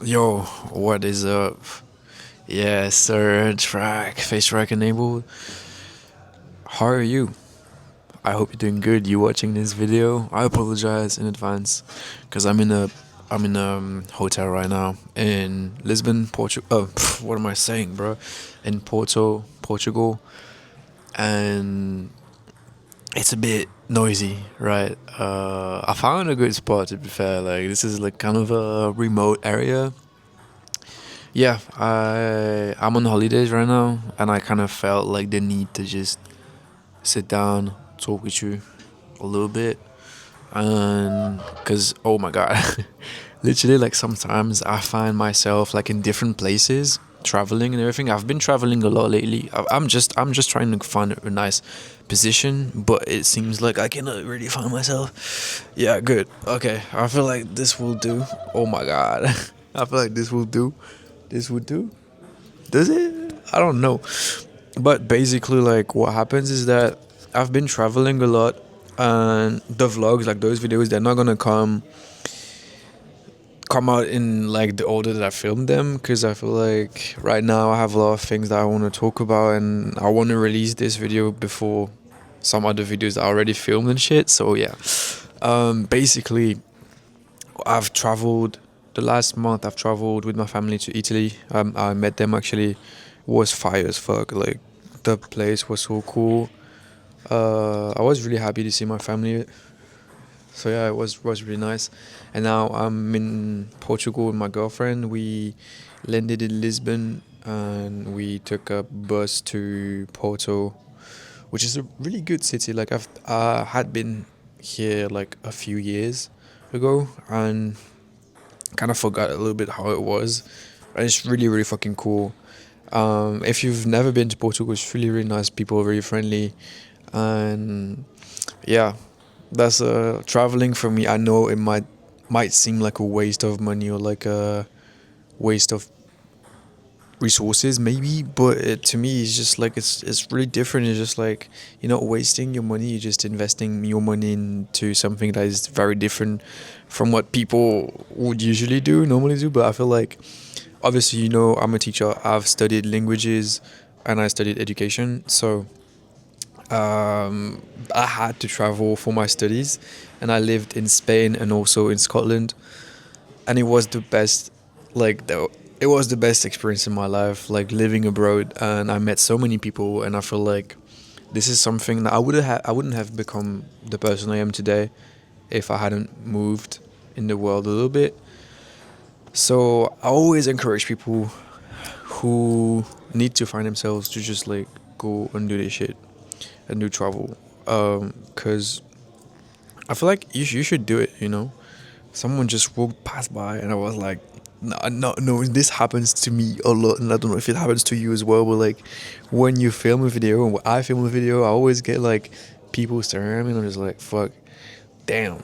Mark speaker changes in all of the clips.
Speaker 1: Yo, what is up? Yes, sir. Face track enabled. How are you? I hope you're doing good. You watching this video? I apologize in advance, cause I'm in a hotel right now in Lisbon, Portugal. Oh, what am I saying, bro? In Porto, Portugal, and it's a bit noisy, right? I found a good spot to be fair. Like this is like kind of a remote area. Yeah, I'm on holidays right now, and I kind of felt like the need to just sit down, talk with you a little bit, and cause oh my god, literally like sometimes I find myself like in different places, traveling and everything. I've been traveling a lot lately. I'm just trying to find a nice position, but it seems like I cannot really find myself. Yeah, good. Okay, I feel like this will do. Oh my god, I feel like this will do. This would do. Does it? I don't know. But basically, like, what happens is that I've been traveling a lot, and the vlogs, like those videos, they're not gonna come out in like the order that I filmed them, because I feel like right now I have a lot of things that I want to talk about, and I want to release this video before some other videos I already filmed and shit. So yeah, basically, I've traveled the last month. I've traveled with my family to Italy. I met them actually. It was fire as fuck. Like the place was so cool. I was really happy to see my family. So yeah, it was really nice. And now I'm in Portugal with my girlfriend. We landed in Lisbon and we took a bus to Porto, which is a really good city. Like I had been here like a few years ago and kind of forgot a little bit how it was. And it's really really fucking cool. If you've never been to Portugal, it's really really nice. People are very friendly, and yeah, that's traveling for me. I know it might seem like a waste of money or like a waste of resources maybe, but to me it's just like it's really different. It's just like you're not wasting your money, you're just investing your money into something that is very different from what people would usually do normally do. But I feel like obviously, I'm a teacher. I've studied languages and I studied education, so I had to travel for my studies, and I lived in Spain and also in Scotland, and it was the best. It was the best experience in my life, like living abroad, and I met so many people, and I feel like this is something that I wouldn't have become the person I am today if I hadn't moved in the world a little bit. So I always encourage people who need to find themselves to just like go and do this shit and do travel. Cause I feel like you should do it. Someone just walked past by, and I was like, no, no, no. This happens to me a lot, and I don't know if it happens to you as well. But like, when you film a video, and when I film a video, I always get like people staring at me, and I'm just like, fuck, damn.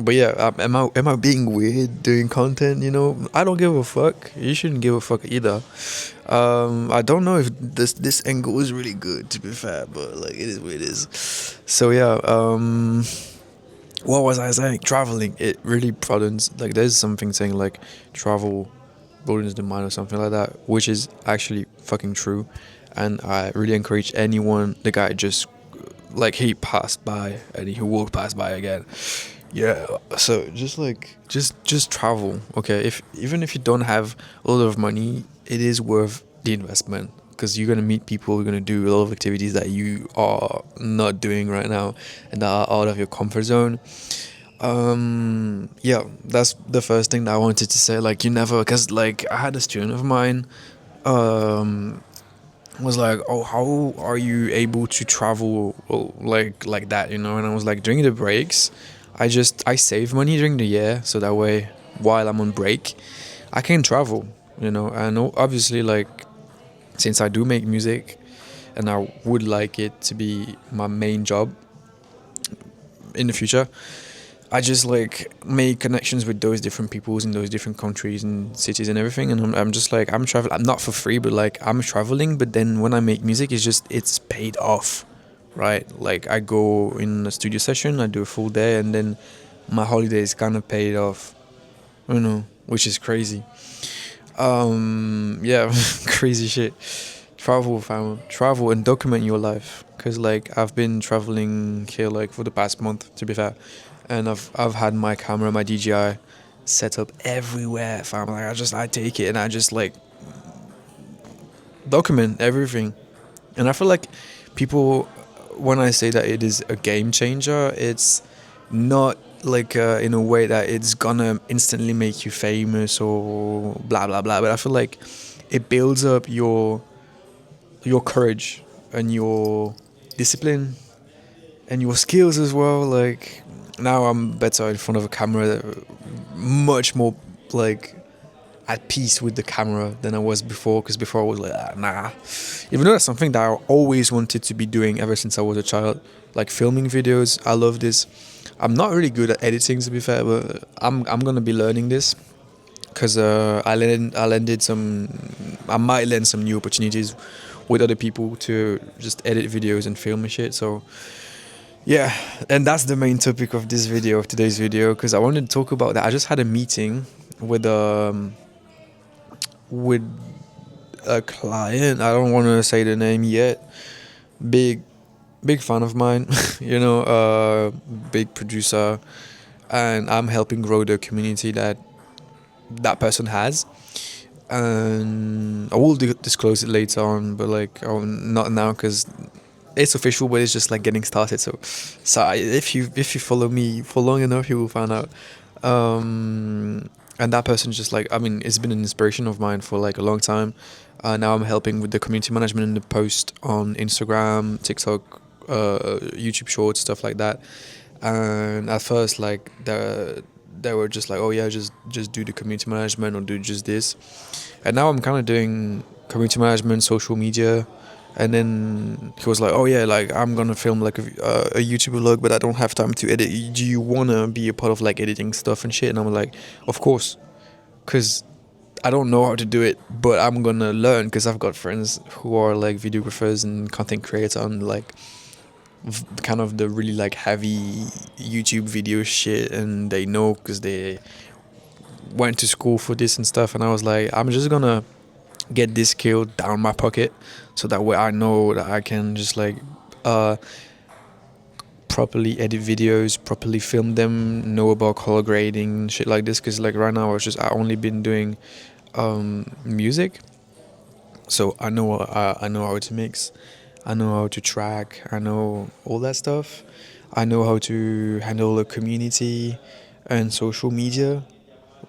Speaker 1: But yeah, am I being weird doing content? I don't give a fuck. You shouldn't give a fuck either. I don't know if this angle is really good to be fair, but like it is what it is. So yeah. What was I saying? Traveling, it really broadens. Like there's something saying like travel broadens the mind or something like that, which is actually fucking true. And I really encourage anyone. The guy just like he passed by and he walked past by again. Yeah. So just like just travel. Okay. If even if you don't have a lot of money, it is worth the investment, because you're gonna meet people, you're gonna do a lot of activities that you are not doing right now and that are out of your comfort zone. Yeah, that's the first thing that I wanted to say. Like you never, because like I had a student of mine, um was like, oh, how are you able to travel, like that, and I was like, during the breaks, I save money during the year, so that way while I'm on break I can travel. And obviously, like, since I do make music and I would like it to be my main job in the future, I just like make connections with those different peoples in those different countries and cities and everything. And I'm just like, I'm traveling. I'm not for free, but like I'm traveling. But then when I make music, it's paid off, right? Like I go in a studio session, I do a full day, and then my holiday is kind of paid off. which is crazy. Yeah, crazy shit. Travel, fam. Travel and document your life. Cause like I've been traveling here like for the past month, to be fair, and I've had my camera, my DJI, set up everywhere, fam. Like I take it and I just like document everything. And I feel like people, when I say that it is a game changer, it's not like in a way that it's gonna instantly make you famous or blah blah blah. But I feel like it builds up your courage and your discipline and your skills as well. Like now I'm better in front of a camera, much more like at peace with the camera than I was before. Because before I was like, nah. Even though that's something that I always wanted to be doing ever since I was a child, like filming videos. I love this. I'm not really good at editing, to be fair, but I'm gonna be learning this because I might land some new opportunities with other people to just edit videos and film and shit. So yeah, and that's the main topic of this video, of today's video, because I wanted to talk about that. I just had a meeting with a client. I don't want to say the name yet. Big big fan of mine, big producer, and I'm helping grow the community that person has. And I will disclose it later on, but like not now because it's official, but it's just like getting started. If you follow me for long enough, you will find out. And that person just like, I mean, it's been an inspiration of mine for like a long time. Now I'm helping with the community management and the post on Instagram, TikTok, YouTube Shorts, stuff like that. And at first, like they were just like, oh yeah, just do the community management or do just this. And now I'm kind of doing community management, social media. And then he was like, oh yeah, like I'm gonna film like a YouTube vlog, but I don't have time to edit. Do you wanna be a part of like editing stuff and shit? And I'm like, of course, because I don't know how to do it, but I'm gonna learn because I've got friends who are like videographers and content creators and like kind of the really like heavy YouTube video shit, and they know because they went to school for this and stuff. And I was like, I'm just gonna get this skill down my pocket so that way I know that I can just like properly edit videos, properly film them, know about color grading, shit like this. Because like right now I only been doing music, so I know how to mix, I know how to track, I know all that stuff. I know how to handle a community and social media,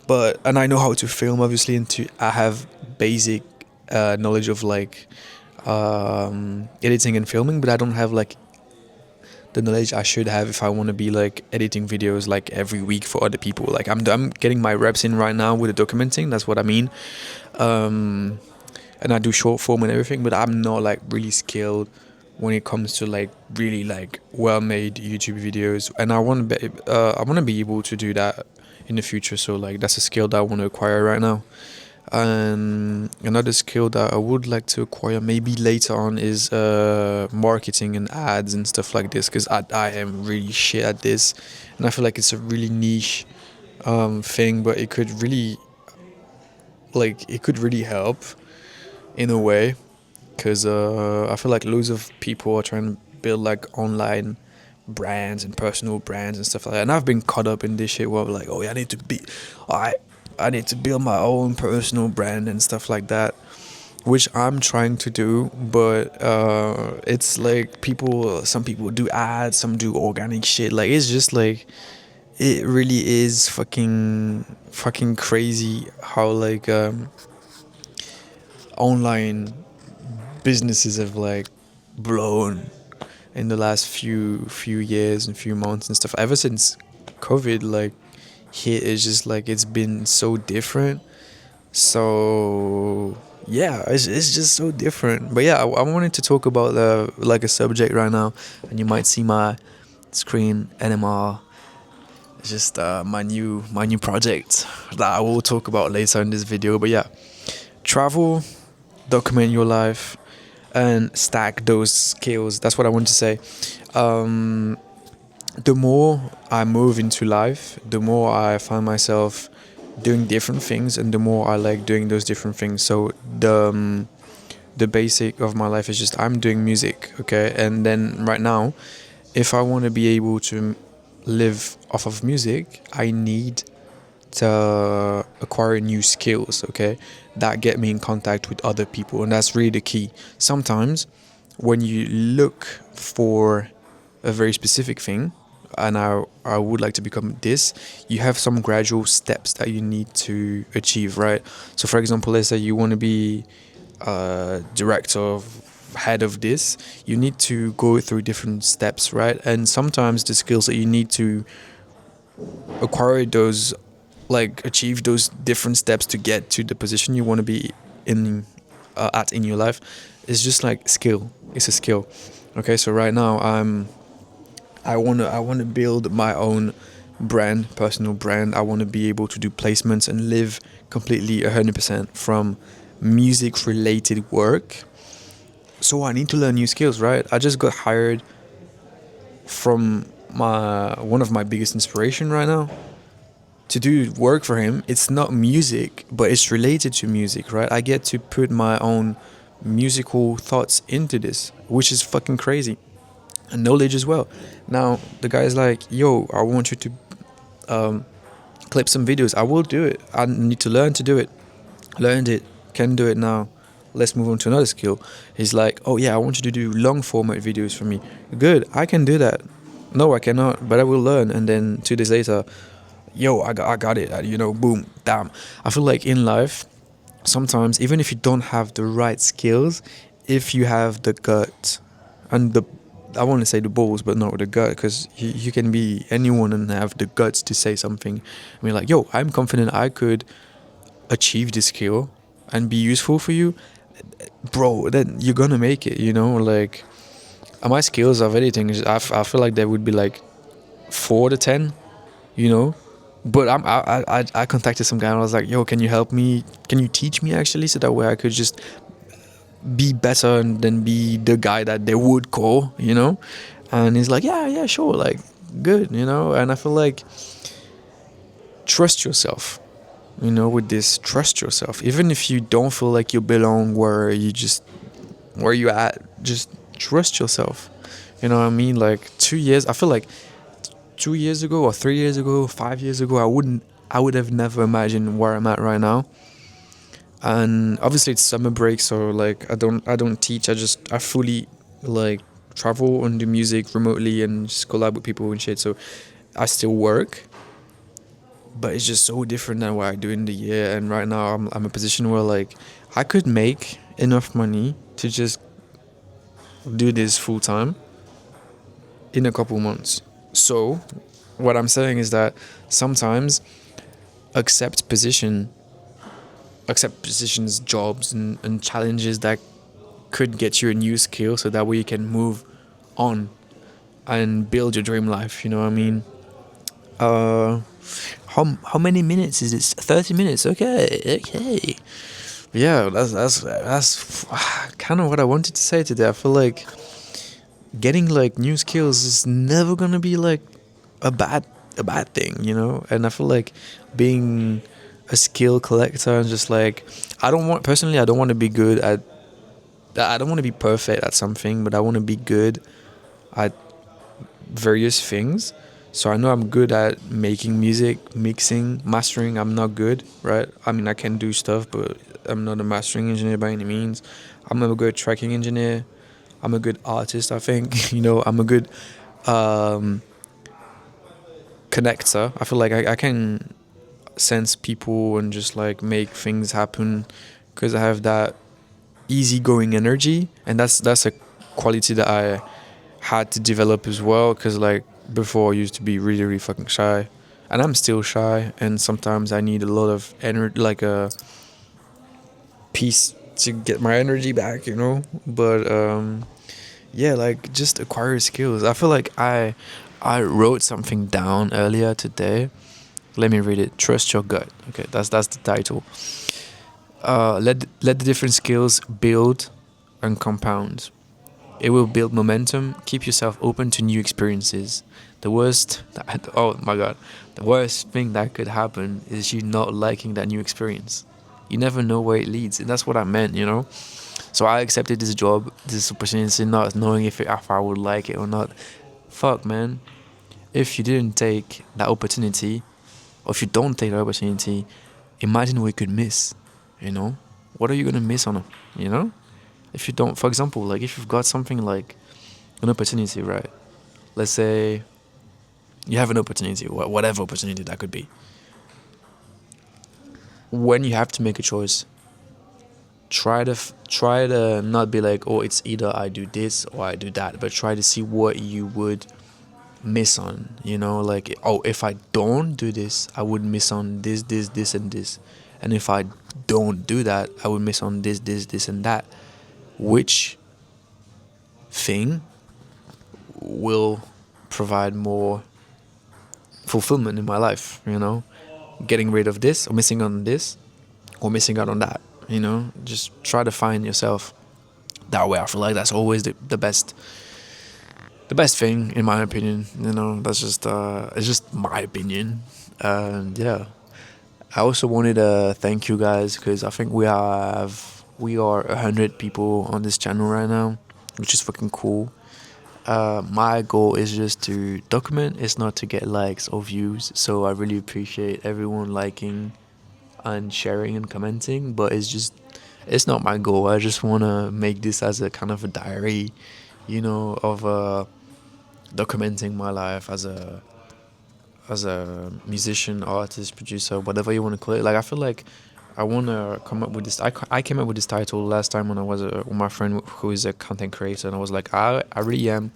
Speaker 1: and I know how to film obviously, and I have basic knowledge of like editing and filming, but I don't have like the knowledge I should have if I want to be like editing videos like every week for other people. Like I'm getting my reps in right now with the documenting. That's what I mean. And I do short form and everything, but I'm not like really skilled when it comes to like really like well-made YouTube videos. And I want to be able to do that in the future. So like that's a skill that I want to acquire right now. And another skill that I would like to acquire maybe later on is marketing and ads and stuff like this, because I am really shit at this, and I feel like it's a really niche thing, but it could really help in a way, because I feel like loads of people are trying to build like online brands and personal brands and stuff like that. And I've been caught up in this shit where I'm like, oh yeah, I need to build my own personal brand and stuff like that, which I'm trying to do. But it's like some people do ads, some do organic shit. Like it's just like, it really is fucking crazy how like online businesses have like blown in the last few years and few months and stuff. Ever since COVID like hit, it's just like it's been so different. So yeah, it's just so different. But yeah, I wanted to talk about like a subject right now, and you might see my screen NMR. It's just my new project that I will talk about later in this video. But yeah, travel, document your life, and stack those skills. That's what I want to say. The more I move into life, the more I find myself doing different things, and the more I like doing those different things. So the basic of my life is just I'm doing music, okay? And then right now, if I want to be able to live off of music, I need to acquire new skills, okay? That get me in contact with other people, and that's really the key. Sometimes when you look for a very specific thing, and I would like to become this, you have some gradual steps that you need to achieve, right? So for example, let's say you want to be director, head of this, you need to go through different steps, right? And sometimes the skills that you need to acquire those, like achieve those different steps to get to the position you want to be in, at in your life, is just like skill. It's a skill. Okay, so right now I want to build my own brand, personal brand. I want to be able to do placements and live completely 100% from music related work. So I need to learn new skills, right? I just got hired from my one of my biggest inspiration right now to do work for him. It's not music, but it's related to music, right? I get to put my own musical thoughts into this, which is fucking crazy. And knowledge as well. Now the guy's like, "Yo, I want you to clip some videos." I will do it. I need to learn to do it. Learned it, can do it now. Let's move on to another skill. He's like, "Oh yeah, I want you to do long format videos for me." Good, I can do that. No, I cannot, but I will learn. And then 2 days later, yo, I got it. Boom, damn. I feel like in life, sometimes even if you don't have the right skills, if you have the gut and the, I want to say the balls, but not the gut, because you can be anyone and have the guts to say something. I mean, like, yo, I'm confident I could achieve this skill and be useful for you, bro. Then you're gonna make it. Like my skills of editing, I feel like they would be like 4 to 10. you know. But I contacted some guy and I was like, yo, can you help me? Can you teach me actually, so that way I could just be better and then be the guy that they would call. And he's like, yeah, sure, like good. And I feel like trust yourself. With this, trust yourself. Even if you don't feel like you belong where you at, just trust yourself. You know what I mean? Like 2 years, I feel like 2 years ago or 3 years ago, 5 years ago, I would have never imagined where I'm at right now. And obviously it's summer break, so like I don't teach. I fully like travel and do music remotely and just collab with people and shit. So I still work, but it's just so different than what I do in the year. And right now I'm in a position where like I could make enough money to just do this full time in a couple months. So what I'm saying is that sometimes accept position accept positions, jobs, and challenges that could get you a new skill, so that way you can move on and build your dream life. You know what I mean? Uh, how many minutes is this? 30 minutes. Okay. Yeah, that's kind of what I wanted to say today. I feel like getting like new skills is never gonna be like a bad thing. And I feel like being a skill collector and just like I don't want to be good at I don't want to be perfect at something, but I want to be good at various things. So I know I'm good at making music, mixing, mastering. I'm not good, right? I mean, I can do stuff, but I'm not a mastering engineer by any means. I'm a good tracking engineer. I'm a good artist, I think. I'm a good um, connector. I feel like I can sense people and just like make things happen because I have that easygoing energy, and that's a quality that I had to develop as well. Because like before, I used to be really really fucking shy, and I'm still shy, and sometimes I need a lot of energy, like a piece to get my energy back. But yeah, like just acquire skills. I feel like I wrote something down earlier today. Let me read it. Trust your gut. Okay, that's the title. Let the different skills build and compound. It will build momentum. Keep yourself open to new experiences. The worst, oh my god, the worst thing that could happen is you not liking that new experience. You never know where it leads, and that's what I meant, you know. So I accepted this job, this opportunity, not knowing if I would like it or not. Fuck, man. If you didn't take that opportunity, or if you don't take that opportunity, imagine what you could miss. You know, what are you gonna miss on it? You know, if you don't, for example, like if you've got something like an opportunity, right? Let's say you have an opportunity, whatever opportunity that could be. When you have to make a choice, try to not be like, oh, it's either I do this or I do that, but try to see what you would miss on. You know, like, oh, if I don't do this, I would miss on this, and this, and if I don't do that, I would miss on this, and that. Which thing will provide more fulfillment in my life? You know, getting rid of this or missing on this or missing out on that. You know, just try to find yourself that way. I feel like that's always the best thing in my opinion. You know, that's just it's just my opinion. And yeah, I also wanted to thank you guys because I think we are 100 people on this channel right now, which is fucking cool. My goal is just to document. It's not to get likes or views. So I really appreciate everyone liking and sharing and commenting. But it's not my goal. I just want to make this as a kind of a diary, you know, of documenting my life as a musician, artist, producer, whatever you want to call it. Like I feel like I want to come up with this. I came up with this title last time when I was with my friend who is a content creator, and I was like, I really am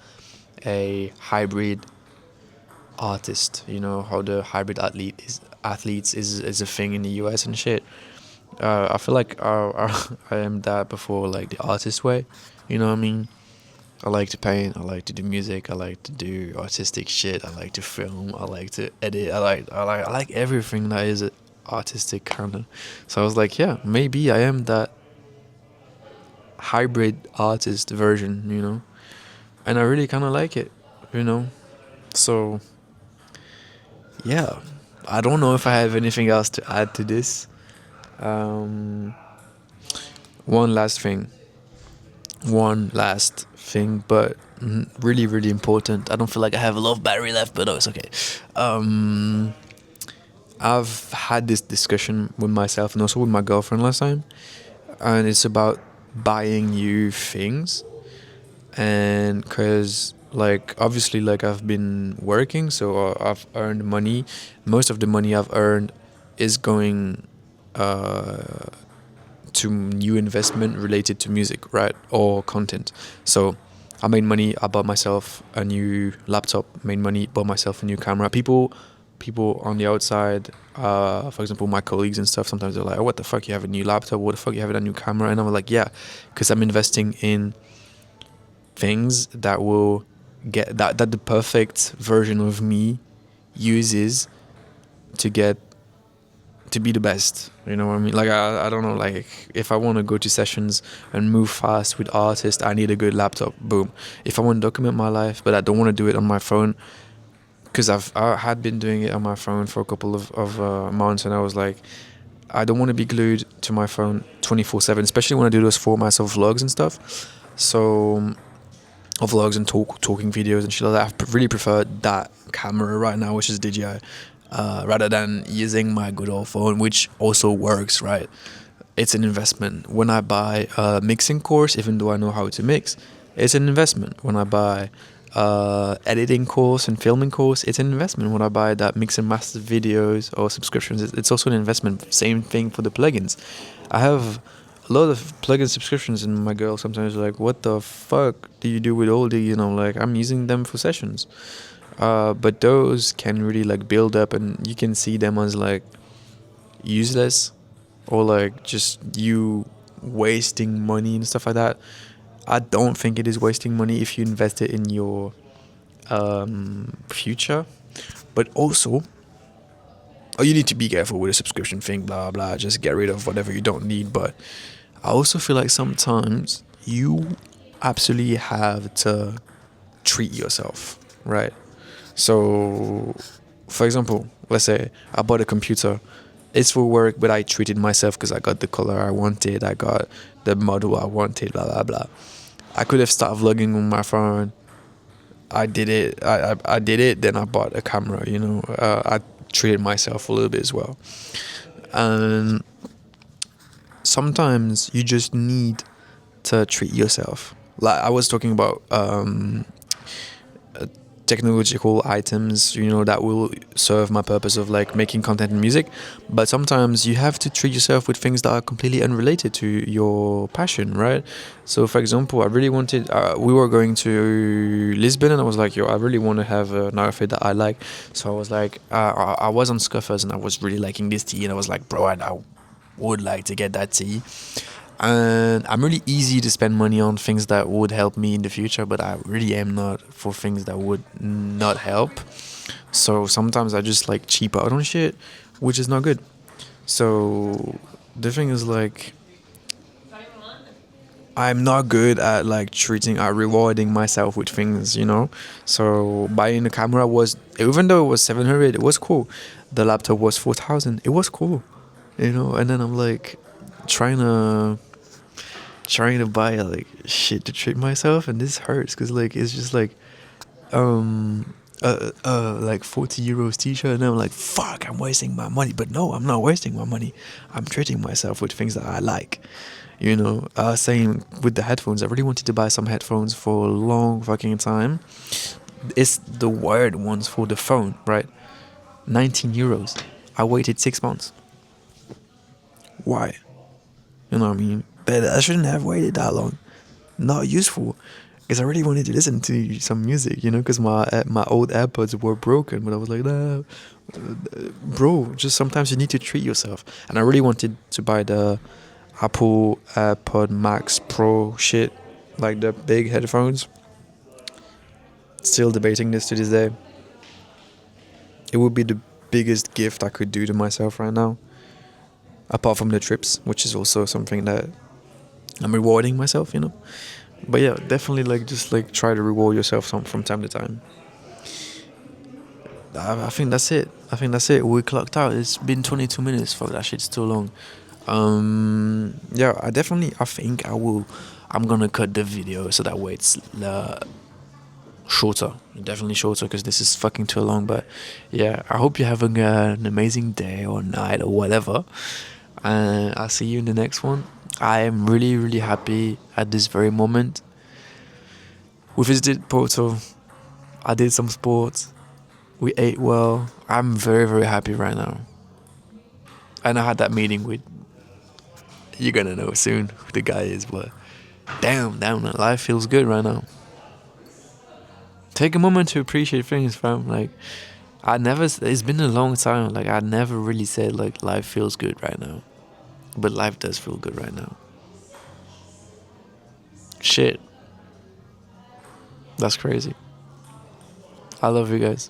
Speaker 1: a hybrid artist. You know how the hybrid athletes is a thing in the US and shit. I feel like I am that before, like the artist way. You know what I mean? I like to paint. I like to do music. I like to do artistic shit. I like to film. I like to edit. I like everything that is artistic kind of. So I was like, yeah, maybe I am that hybrid artist version, you know. And I really kind of like it, you know. So yeah, I don't know if I have anything else to add to this. Um, one last thing. One last thing, but really, really important. I don't feel like I have a lot of battery left, but oh, it's okay. Um, I've had this discussion with myself and also with my girlfriend last time, and it's about buying new things. And because, like, obviously, like, I've been working, so I've earned money. Most of the money I've earned is going to new investment related to music, right, or content. So I made money. I bought myself a new laptop. Made money. Bought myself a new camera. People on the outside, for example, my colleagues and stuff. Sometimes they're like, "Oh, what the fuck? You have a new laptop? What the fuck? You have a new camera?" And I'm like, "Yeah, because I'm investing in things that will get that the perfect version of me uses to get to be the best." You know what I mean? Like I don't know. Like if I want to go to sessions and move fast with artists, I need a good laptop. Boom. If I want to document my life, but I don't want to do it on my phone, because I had been doing it on my phone for a couple of months, and I was like, I don't want to be glued to my phone 24/7, especially when I do those formats of vlogs and stuff. So of vlogs and talking videos and shit like that. I really prefer that camera right now, which is DJI, rather than using my good old phone, which also works, right? It's an investment. When I buy a mixing course, even though I know how to mix, it's an investment. When I buy editing course and filming course, it's an investment. When I buy that mix and master videos or subscriptions, it's also an investment. Same thing for the plugins. I have a lot of plugin subscriptions, and my girl sometimes is like, what the fuck do you do with all the, you know, like, I'm using them for sessions. But those can really like build up, and you can see them as like useless or like just you wasting money and stuff like that. I don't think it is wasting money if you invest it in your future. But also, oh, you need to be careful with a subscription thing, blah blah. Just get rid of whatever you don't need. But I also feel like sometimes you absolutely have to treat yourself, right? So, for example, let's say I bought a computer. It's for work, but I treated myself because I got the color I wanted, I got the model I wanted, blah blah blah. I could have started vlogging on my phone. I did it. I did it. Then I bought a camera. I treated myself a little bit as well. And sometimes you just need to treat yourself. Like I was talking about technological items, that will serve my purpose of like making content and music. But sometimes you have to treat yourself with things that are completely unrelated to your passion, right? So for example, I really wanted, we were going to Lisbon, and I was like, yo, I really want to have an outfit that I like. So I was like, I was on Scuffers and I was really liking this tea, and I was like, bro, I would like to get that tea. And I'm really easy to spend money on things that would help me in the future, but I really am not for things that would not help. So sometimes I just like cheap out on shit, which is not good. So the thing is like, I'm not good at like rewarding myself with things. So buying the camera was, even though it was 700, it was cool. The laptop was 4,000, it was cool. And then I'm like trying to buy like shit to treat myself, and this hurts because like it's just like 40 euros t-shirt, and I'm like, fuck, I'm wasting my money. But no, I'm not wasting my money. I'm treating myself with things that I like. Same with the headphones. I really wanted to buy some headphones for a long fucking time. It's the wired ones for the phone, right? 19 euros. I waited 6 months. Why? You know what I mean? But I shouldn't have waited that long. Not useful. Because I really wanted to listen to some music, because my old AirPods were broken. But I was like, nah, bro, just sometimes you need to treat yourself. And I really wanted to buy the Apple AirPod Max Pro shit, like the big headphones. Still debating this to this day. It would be the biggest gift I could do to myself right now. Apart from the trips, which is also something that I'm rewarding myself. But yeah, definitely like just like try to reward yourself from time to time. I think that's it. We clocked out. It's been 22 minutes. Fuck, that shit's too long. Yeah, I think I'm gonna cut the video so that way it's shorter. Definitely shorter, because this is fucking too long. But yeah, I hope you're having an amazing day or night or whatever. And I'll see you in the next one. I am really, really happy at this very moment. We visited Porto. I did some sports. We ate well. I'm very, very happy right now. And I had that meeting with, you're gonna know soon who the guy is, but damn, life feels good right now. Take a moment to appreciate things, fam. Like, it's been a long time. Like, I never really said, like, life feels good right now. But life does feel good right now. Shit. That's crazy. I love you guys.